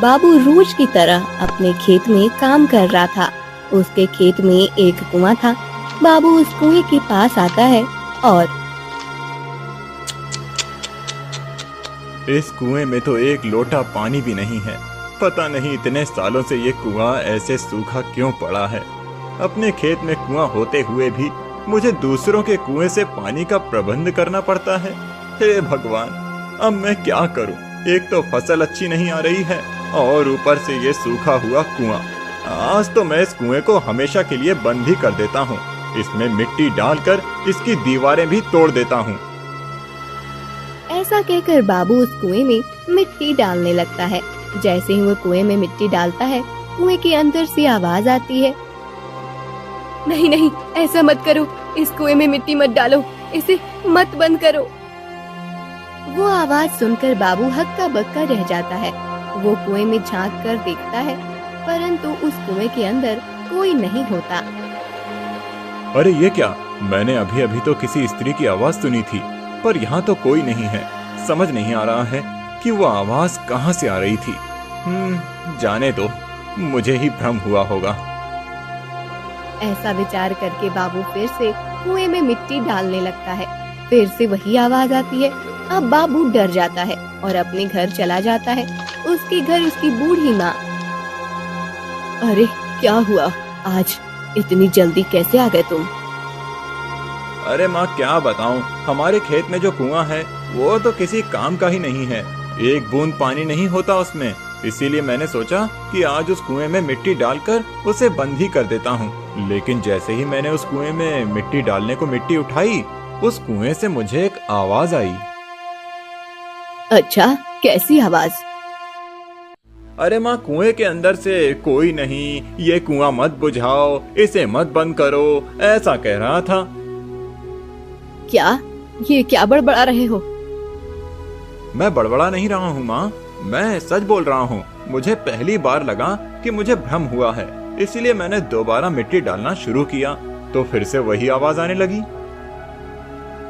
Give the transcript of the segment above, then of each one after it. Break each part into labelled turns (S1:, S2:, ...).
S1: बाबू रोज की तरह अपने खेत में काम कर रहा था। उसके खेत में एक कुआं था। बाबू उस कुएं के पास आता है और
S2: इस कुएं में तो एक लोटा पानी भी नहीं है। पता नहीं इतने सालों से ये कुआं ऐसे सूखा क्यों पड़ा है। अपने खेत में कुआं होते हुए भी मुझे दूसरों के कुएं से पानी का प्रबंध करना पड़ता है। हे भगवान, अब मैं क्या करूं? एक तो फसल अच्छी नहीं आ रही है और ऊपर से ये सूखा हुआ कुआं। आज तो मैं इस कुएं को हमेशा के लिए बंद ही कर देता हूँ। इसमें मिट्टी डालकर इसकी दीवारें भी तोड़ देता हूँ।
S1: ऐसा कहकर बाबू उस कुएं में मिट्टी डालने लगता है। जैसे ही वो कुएं में मिट्टी डालता है, कुएं के अंदर से आवाज आती है, नहीं नहीं, ऐसा मत करो, इस कुएं में मिट्टी मत डालो, इसे मत बंद करो। वो आवाज सुनकर बाबू हक्का बक्का रह जाता है। वो कुएं में झांक कर देखता है, परंतु उस कुएं के अंदर कोई नहीं होता।
S2: अरे ये क्या? मैंने अभी अभी तो किसी स्त्री की आवाज सुनी थी, पर यहाँ तो कोई नहीं है। समझ नहीं आ रहा है कि वो आवाज कहाँ से आ रही थी। जाने दो, मुझे ही भ्रम हुआ होगा।
S1: ऐसा विचार करके बाबू फिर से कुएं में मिट्टी डालने लगता है। फिर से वही आवाज आती है। अब बाबू डर जाता है और अपने घर चला जाता है। उसके घर उसकी बूढ़ी माँ। अरे क्या हुआ? आज इतनी जल्दी कैसे आ गए तुम?
S2: अरे माँ, क्या बताऊं, हमारे खेत में जो कुआं है वो तो किसी काम का ही नहीं है। एक बूंद पानी नहीं होता उसमें। इसीलिए मैंने सोचा कि आज उस कुएं में मिट्टी डालकर उसे बंद ही कर देता हूँ। लेकिन जैसे ही मैंने उस कुएं में मिट्टी डालने को मिट्टी उठाई, उस कुएं से मुझे एक आवाज आई।
S1: अच्छा, कैसी आवाज?
S2: अरे माँ, कुएं के अंदर से कोई नहीं, ये कुआं मत बुझाओ, इसे मत बंद करो, ऐसा कह रहा था।
S1: क्या? ये क्या बड़बड़ा रहे हो?
S2: मैं बड़बड़ा नहीं रहा हूँ माँ, मैं सच बोल रहा हूँ। मुझे पहली बार लगा कि मुझे भ्रम हुआ है, इसीलिए मैंने दोबारा मिट्टी डालना शुरू किया तो फिर से वही आवाज आने लगी।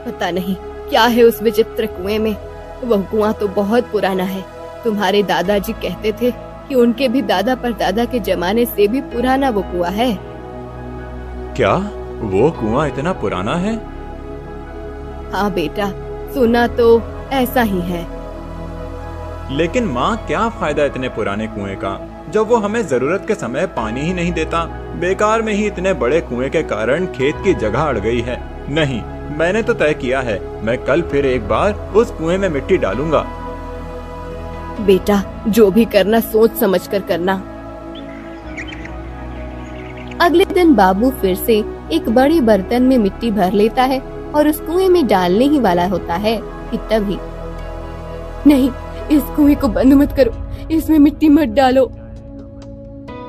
S1: पता नहीं क्या है उस विचित्र कुएं में। वह कुआं तो बहुत पुराना है। तुम्हारे दादाजी कहते थे कि उनके भी दादा परदादा के जमाने से भी पुराना वो कुआं है।
S2: क्या वो कुआं इतना पुराना है?
S1: हाँ बेटा, सुना तो ऐसा ही है।
S2: लेकिन माँ, क्या फायदा इतने पुराने कुएं का जब वो हमें जरूरत के समय पानी ही नहीं देता। बेकार में ही इतने बड़े कुएं के कारण खेत की जगह अड़ गई है। नहीं, मैंने तो तय किया है, मैं कल फिर एक बार उस कुएं में मिट्टी डालूंगा।
S1: बेटा, जो भी करना सोच समझ कर करना। अगले दिन बाबू फिर से एक बड़े बर्तन में मिट्टी भर लेता है और उस कुएं में डालने ही वाला होता है कि तभी, नहीं, इस कुएं को बंद मत करो, इसमें मिट्टी मत डालो।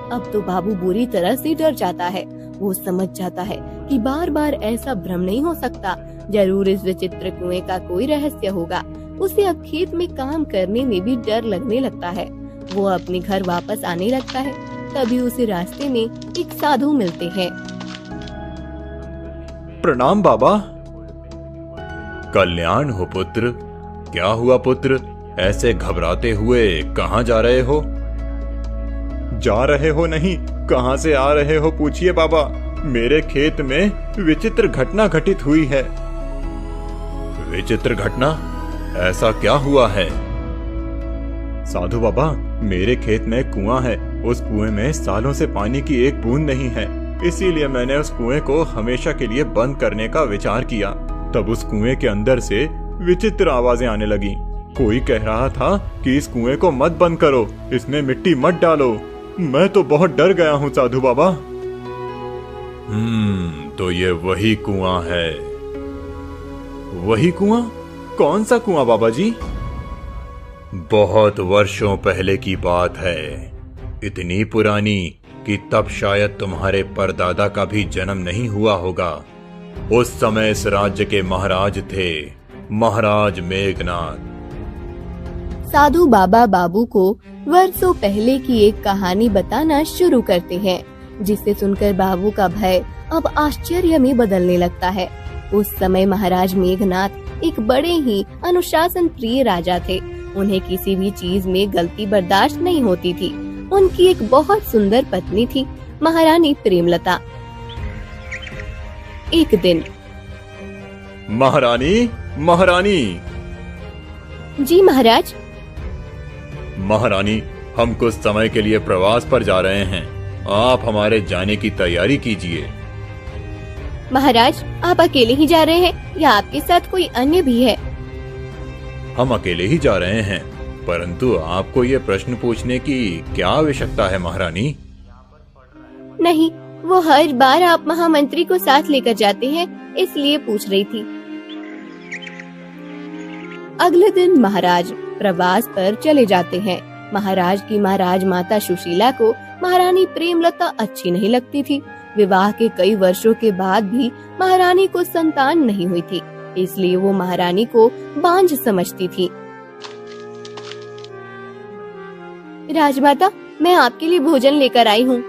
S1: अब तो बाबू बुरी तरह से डर जाता है। वो समझ जाता है कि बार बार ऐसा भ्रम नहीं हो सकता। जरूर इस विचित्र कुएं का कोई रहस्य होगा। उसे अब खेत में काम करने में भी डर लगने लगता है। वो अपने घर वापस आने लगता है। तभी उसे रास्ते में एक साधु मिलते हैं।
S2: प्रणाम बाबा। कल्याण हो पुत्र। क्या हुआ पुत्र? ऐसे घबराते हुए कहाँ जा रहे हो? जा रहे हो नहीं, कहाँ से आ रहे हो पूछिए बाबा। मेरे खेत में विचित्र घटना घटित हुई है। विचित्र घटना? ऐसा क्या हुआ है? साधु बाबा, मेरे खेत में कुआं है। उस कुएं में सालों से पानी की एक बूंद नहीं है। इसीलिए मैंने उस कुएं को हमेशा के लिए बंद करने का विचार किया। तब उस कुएं के अंदर से विचित्र आवाजें आने लगी। कोई कह रहा था कि इस कुएं को मत बंद करो, इसमें मिट्टी मत डालो। मैं तो बहुत डर गया हूँ साधु बाबा। तो ये वही कुआं है। वही कुआं? कौन सा कुआं बाबा जी? बहुत वर्षों पहले की बात है। इतनी पुरानी कि तब शायद तुम्हारे परदादा का भी जन्म नहीं हुआ होगा। उस समय इस राज्य के महाराज थे, महाराज मेघनाथ।
S1: साधु बाबा बाबू को वर्षों पहले की एक कहानी बताना शुरू करते हैं, जिसे सुनकर बाबू का भय अब आश्चर्य में बदलने लगता है। उस समय महाराज मेघनाथ एक बड़े ही अनुशासन प्रिय राजा थे। उन्हें किसी भी चीज में गलती बर्दाश्त नहीं होती थी। उनकी एक बहुत सुंदर पत्नी थी, महारानी प्रेमलता। एक दिन,
S2: महारानी, महारानी।
S1: जी महाराज।
S2: महारानी, हम कुछ समय के लिए प्रवास पर जा रहे हैं, आप हमारे जाने की तैयारी कीजिए।
S1: महाराज, आप अकेले ही जा रहे हैं या आपके साथ कोई अन्य भी है?
S2: हम अकेले ही जा रहे हैं, परंतु आपको ये प्रश्न पूछने की क्या आवश्यकता है महारानी?
S1: नहीं, वो हर बार आप महामंत्री को साथ लेकर जाते हैं, इसलिए पूछ रही थी। अगले दिन महाराज प्रवास पर चले जाते हैं। महाराज की महाराज माता सुशीला को महारानी प्रेमलता अच्छी नहीं लगती थी। विवाह के कई वर्षों के बाद भी महारानी को संतान नहीं हुई थी, इसलिए वो महारानी को बांझ समझती थी। राजमाता, मैं आपके लिए भोजन लेकर आई हूँ।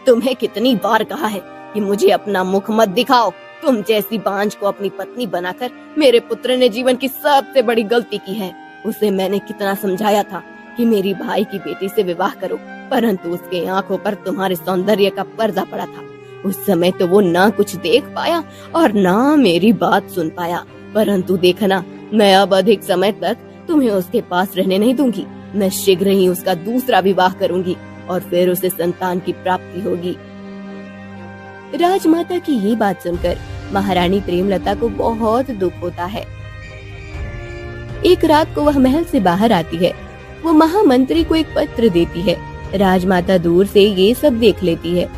S1: तुम्हें कितनी बार कहा है कि मुझे अपना मुख मत दिखाओ। तुम जैसी बांझ को अपनी पत्नी बनाकर मेरे पुत्र ने जीवन की सबसे बड़ी गलती की है। उसे मैंने कितना समझाया था कि मेरी भाई की बेटी से विवाह करो, परंतु उसके आंखों पर तुम्हारे सौंदर्य का पर्दा पड़ा था। उस समय तो वो ना कुछ देख पाया और ना मेरी बात सुन पाया, परंतु देखना, मैं अब अधिक समय तक तुम्हें उसके पास रहने नहीं दूंगी। मैं शीघ्र ही उसका दूसरा विवाह करूंगी और फिर उसे संतान की प्राप्ति होगी। राजमाता की ये बात सुनकर महारानी प्रेमलता को बहुत दुख होता है। एक रात को वह महल से बाहर आती है। वो महामंत्री को एक पत्र देती है। राजमाता दूर से ये सब देख लेती है।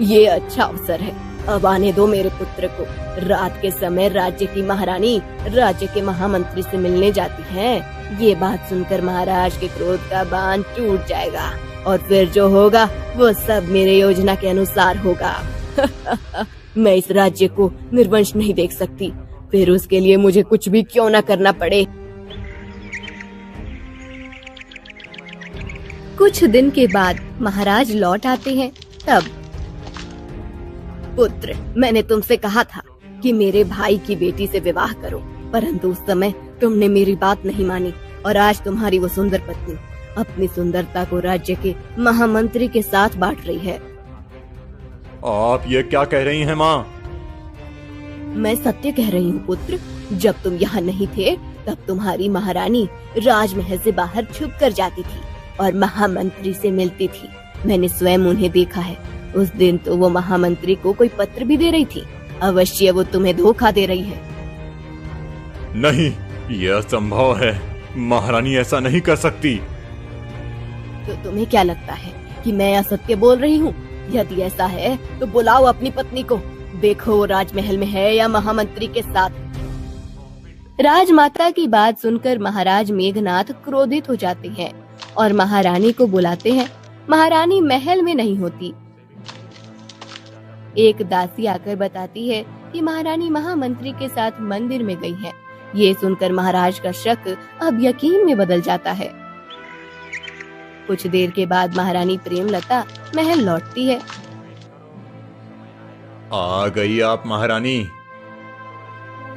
S1: ये अच्छा अवसर है, अब आने दो मेरे पुत्र को। रात के समय राज्य की महारानी राज्य के महामंत्री से मिलने जाती है। ये बात सुनकर महाराज के क्रोध का बांध टूट जाएगा और फिर जो होगा वो सब मेरे योजना के अनुसार होगा। मैं इस राज्य को निर्वंश नहीं देख सकती, फिर उसके लिए मुझे कुछ भी क्यों न करना पड़े। कुछ दिन के बाद महाराज लौट आते हैं। तब, पुत्र, मैंने तुमसे कहा था कि मेरे भाई की बेटी से विवाह करो, परंतु उस समय तुमने मेरी बात नहीं मानी और आज तुम्हारी वो सुंदर पत्नी अपनी सुंदरता को राज्य के महामंत्री के साथ बांट रही है।
S2: आप ये क्या कह रही हैं माँ?
S1: मैं सत्य कह रही हूँ पुत्र। जब तुम यहाँ नहीं थे तब तुम्हारी महारानी राजमहल से बाहर छुप कर जाती थी और महामंत्री से मिलती थी। मैंने स्वयं उन्हें देखा है। उस दिन तो वो महामंत्री को कोई पत्र भी दे रही थी। अवश्य वो तुम्हें धोखा दे रही है।
S2: नहीं, यह असंभव है। महारानी ऐसा नहीं कर सकती।
S1: तो तुम्हें क्या लगता है कि मैं असत्य बोल रही हूँ? यदि ऐसा है तो बुलाओ अपनी पत्नी को। देखो वो राजमहल में है या महामंत्री के साथ। राजमाता की बात सुनकर महाराज मेघनाथ क्रोधित हो जाते हैं और महारानी को बुलाते हैं। महारानी महल में नहीं होती। एक दासी आकर बताती है कि महारानी महामंत्री के साथ मंदिर में गई है। ये सुनकर महाराज का शक अब यकीन में बदल जाता है। कुछ देर के बाद महारानी प्रेमलता महल लौटती है।
S2: आ गई आप महारानी।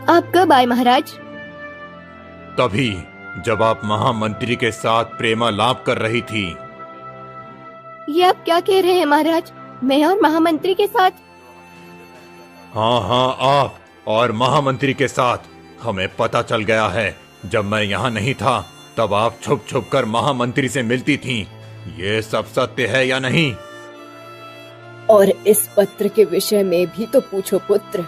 S1: आप कब आए महाराज?
S2: तभी जब आप महामंत्री के साथ प्रेमालाप कर रही थी।
S1: ये आप क्या कह रहे हैं महाराज? मैं और महामंत्री के साथ?
S2: हाँ हाँ, आप और महामंत्री के साथ। हमें पता चल गया है, जब मैं यहाँ नहीं था तब आप छुप छुप कर महामंत्री से मिलती थीं। ये सब सत्य है या नहीं?
S1: और इस पत्र के विषय में भी तो पूछो पुत्र।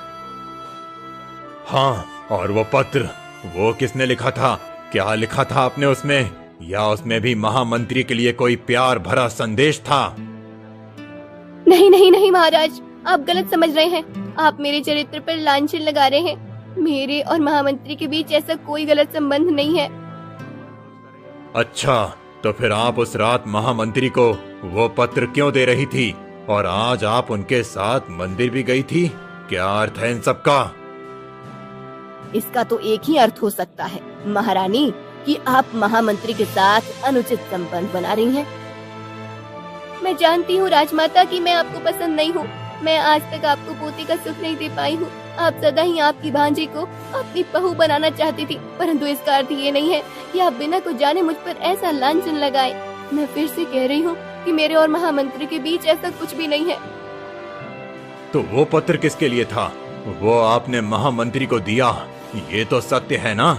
S2: हाँ, और वो पत्र, वो किसने लिखा था? क्या लिखा था आपने उसमें? या उसमें भी महामंत्री के लिए कोई प्यार भरा संदेश था?
S1: नहीं नहीं नहीं महाराज, आप गलत समझ रहे हैं। आप मेरे चरित्र पर लांछन लगा रहे हैं। मेरे और महामंत्री के बीच ऐसा कोई गलत संबंध नहीं है।
S2: अच्छा, तो फिर आप उस रात महामंत्री को वो पत्र क्यों दे रही थी और आज आप उनके साथ मंदिर भी गई थी? क्या अर्थ है इन सब का?
S1: इसका तो एक ही अर्थ हो सकता है महारानी, कि आप महामंत्री के साथ अनुचित संबंध बना रही हैं। मैं जानती हूँ राजमाता कि मैं आपको पसंद नहीं हूँ, मैं आज तक आपको पोते का सुख नहीं दे पाई हूँ। आप सदा ही आपकी भांजी को अपनी बहू बनाना चाहती थी, परंतु इसका अर्थ ये नहीं है कि आप बिना कुछ जाने मुझ पर ऐसा लांछन लगाए। मैं फिर से कह रही हूँ कि मेरे और महामंत्री के बीच ऐसा कुछ भी नहीं है।
S2: तो वो पत्र किसके लिए था? वो आपने महामंत्री को दिया, ये तो सत्य है ना?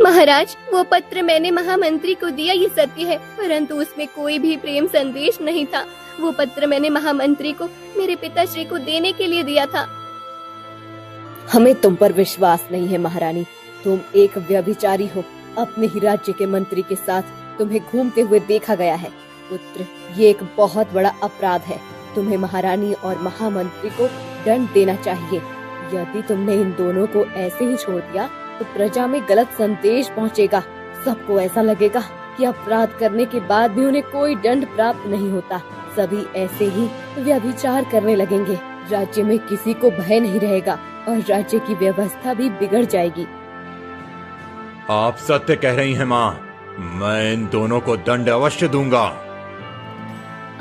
S1: महाराज, वो पत्र मैंने महामंत्री को दिया, ये सत्य है, परंतु उसमें कोई भी प्रेम संदेश नहीं था। वो पत्र मैंने महामंत्री को मेरे पिताश्री को देने के लिए दिया था।
S3: हमें तुम पर विश्वास नहीं है महारानी। तुम एक व्यभिचारी हो। अपने ही राज्य के मंत्री के साथ तुम्हें घूमते हुए देखा गया है। पुत्र, ये एक बहुत बड़ा अपराध है। तुम्हें महारानी और महामंत्री को दंड देना चाहिए। यदि तुमने इन दोनों को ऐसे ही छोड़ दिया तो प्रजा में गलत संदेश पहुंचेगा। सबको ऐसा लगेगा कि अपराध करने के बाद भी उन्हें कोई दंड प्राप्त नहीं होता। सभी ऐसे ही व्यभिचार करने लगेंगे। राज्य में किसी को भय नहीं रहेगा और राज्य की व्यवस्था भी बिगड़ जाएगी।
S2: आप सत्य कह रही हैं माँ। मैं इन दोनों को दंड अवश्य दूंगा।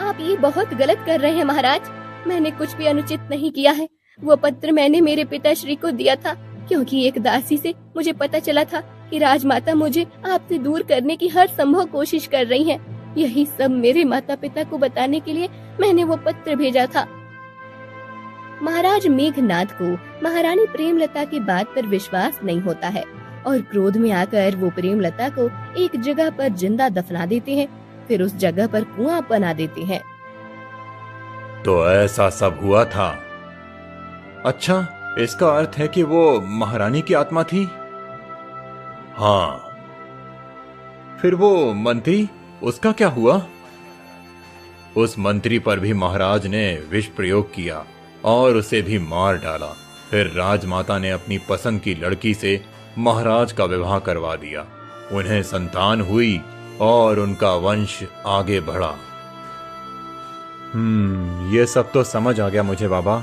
S1: आप ये बहुत गलत कर रहे हैं महाराज। मैंने कुछ भी अनुचित नहीं किया है। वो पत्र मैंने मेरे पिताश्री को दिया था, क्योंकि एक दासी से मुझे पता चला था कि राजमाता मुझे आपसे दूर करने की हर संभव कोशिश कर रही हैं। यही सब मेरे माता पिता को बताने के लिए मैंने वो पत्र भेजा था। महाराज मेघनाद को महारानी प्रेमलता की बात पर विश्वास नहीं होता है और क्रोध में आकर वो प्रेमलता को एक जगह पर जिंदा दफना देते हैं, फिर उस जगह पर कुआं बना देते हैं।
S2: तो ऐसा सब हुआ था। अच्छा, इसका अर्थ है कि वो महारानी की आत्मा थी। हाँ, फिर वो मंत्री, उसका क्या हुआ? उस मंत्री पर भी महाराज ने विष प्रयोग किया और उसे भी मार डाला। फिर राजमाता ने अपनी पसंद की लड़की से महाराज का विवाह करवा दिया। उन्हें संतान हुई और उनका वंश आगे बढ़ा। ये सब तो समझ आ गया मुझे बाबा,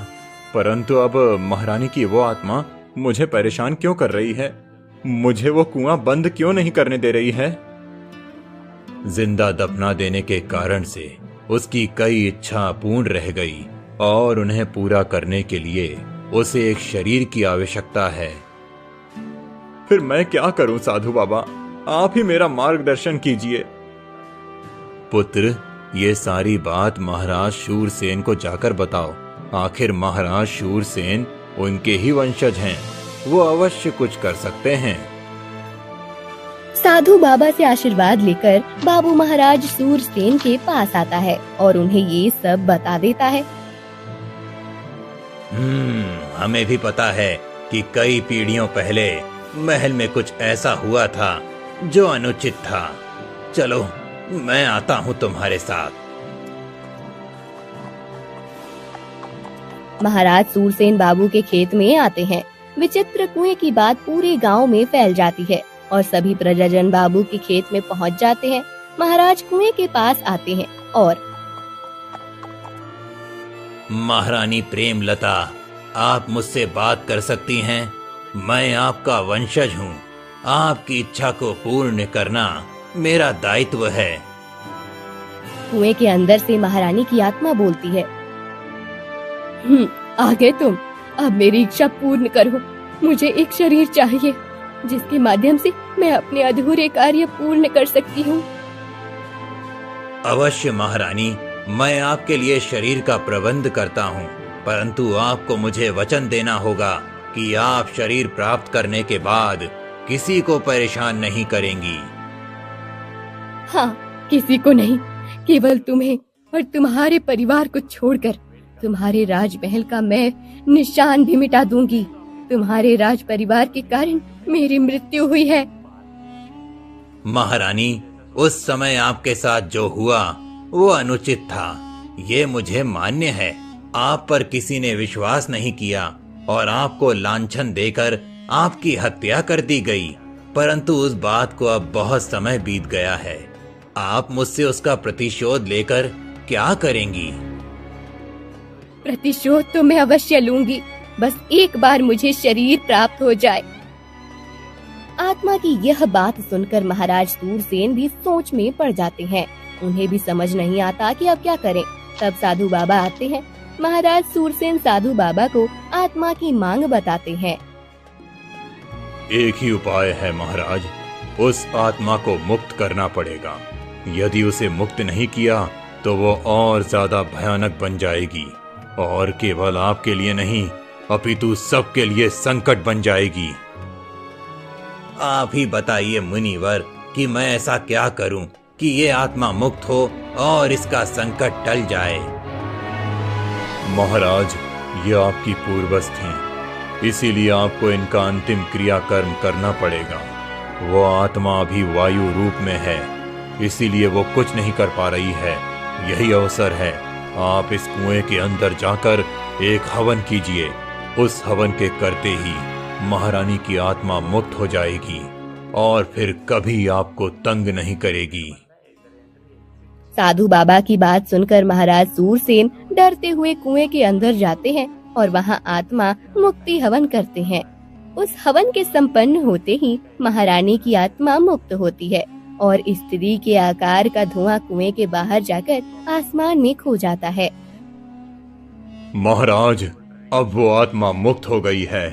S2: परंतु अब महारानी की वो आत्मा मुझे परेशान क्यों कर रही है? मुझे वो कुआं बंद क्यों नहीं करने दे रही है? जिंदा दफना देने के कारण से उसकी कई इच्छा पूर्ण रह गई और उन्हें पूरा करने के लिए उसे एक शरीर की आवश्यकता है। फिर मैं क्या करूं साधु बाबा? आप ही मेरा मार्गदर्शन कीजिए। पुत्र, ये सारी बात महाराज शूरसेन को जाकर बताओ। आखिर महाराज शूरसेन उनके ही वंशज हैं, वो अवश्य कुछ कर सकते हैं।
S1: साधु बाबा से आशीर्वाद लेकर बाबू महाराज शूरसेन के पास आता है और उन्हें ये सब बता देता है।
S2: हमें भी पता है कि कई पीढ़ियों पहले महल में कुछ ऐसा हुआ था जो अनुचित था। चलो, मैं आता हूँ तुम्हारे साथ।
S1: महाराज शूरसेन बाबू के खेत में आते हैं। विचित्र कुएं की बात पूरे गांव में फैल जाती है और सभी प्रजाजन बाबू के खेत में पहुंच जाते हैं। महाराज कुएं के पास आते हैं और
S2: महारानी प्रेमलता, आप मुझसे बात कर सकती हैं। मैं आपका वंशज हूँ। आपकी इच्छा को पूर्ण करना मेरा दायित्व है।
S1: कुएं के अंदर से महारानी की आत्मा बोलती है, आ गए तुम। अब मेरी इच्छा पूर्ण करो। मुझे एक शरीर चाहिए जिसके माध्यम से मैं अपने अधूरे कार्य पूर्ण कर सकती हूँ।
S2: अवश्य महारानी, मैं आपके लिए शरीर का प्रबंध करता हूँ, परंतु आपको मुझे वचन देना होगा कि आप शरीर प्राप्त करने के बाद किसी को परेशान नहीं करेंगी।
S1: हाँ, किसी को नहीं, केवल तुम्हें और तुम्हारे परिवार को छोड़कर। तुम्हारे राजमहल का मैं निशान भी मिटा दूंगी। तुम्हारे राज परिवार के कारण मेरी मृत्यु हुई है।
S2: महारानी, उस समय आपके साथ जो हुआ वो अनुचित था, ये मुझे मान्य है। आप पर किसी ने विश्वास नहीं किया और आपको लांछन देकर आपकी हत्या कर दी गई, परंतु उस बात को अब बहुत समय बीत गया है। आप मुझसे उसका प्रतिशोध लेकर क्या करेंगी?
S1: प्रतिशोध तो मैं अवश्य लूंगी, बस एक बार मुझे शरीर प्राप्त हो जाए। आत्मा की यह बात सुनकर महाराज शूरसेन भी सोच में पड़ जाते हैं। उन्हें भी समझ नहीं आता कि अब क्या करें। तब साधु बाबा आते हैं महाराज सूरसेन साधु बाबा को आत्मा की मांग बताते हैं।
S2: एक ही उपाय है महाराज, उस आत्मा को मुक्त करना पड़ेगा। यदि उसे मुक्त नहीं किया तो वो और ज्यादा भयानक बन जाएगी और केवल आपके लिए नहीं अपितु सबके लिए संकट बन जाएगी। आप ही बताइए मुनिवर कि मैं ऐसा क्या करूं कि ये आत्मा मुक्त हो और इसका संकट टल जाए। महाराज, ये आपकी पूर्वज थी, इसीलिए आपको इनका अंतिम क्रियाकर्म करना पड़ेगा। वो आत्मा अभी वायु रूप में है, इसीलिए वो कुछ नहीं कर पा रही है। यही अवसर है, आप इस कुएं के अंदर जाकर एक हवन कीजिए। उस हवन के करते ही महारानी की आत्मा मुक्त हो जाएगी और फिर कभी आपको तंग नहीं करेगी।
S1: साधु बाबा की बात सुनकर महाराज सूरसेन डरते हुए कुएं के अंदर जाते हैं और वहां आत्मा मुक्ति हवन करते हैं। उस हवन के संपन्न होते ही महारानी की आत्मा मुक्त होती है और स्त्री के आकार का धुआं कुएं के बाहर जाकर आसमान में खो जाता है।
S2: महाराज, अब वो आत्मा मुक्त हो गई है,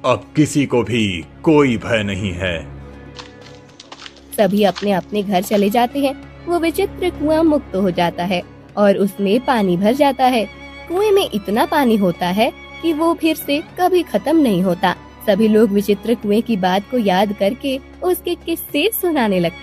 S2: अब किसी को भी कोई भय नहीं है।
S1: सभी अपने अपने घर चले जाते हैं। वो विचित्र कुआं मुक्त हो जाता है और उसमें पानी भर जाता है। कुएं में इतना पानी होता है कि वो फिर से कभी खत्म नहीं होता। सभी लोग विचित्र कुएं की बात को याद करके उसके किस्से सुनाने लगते।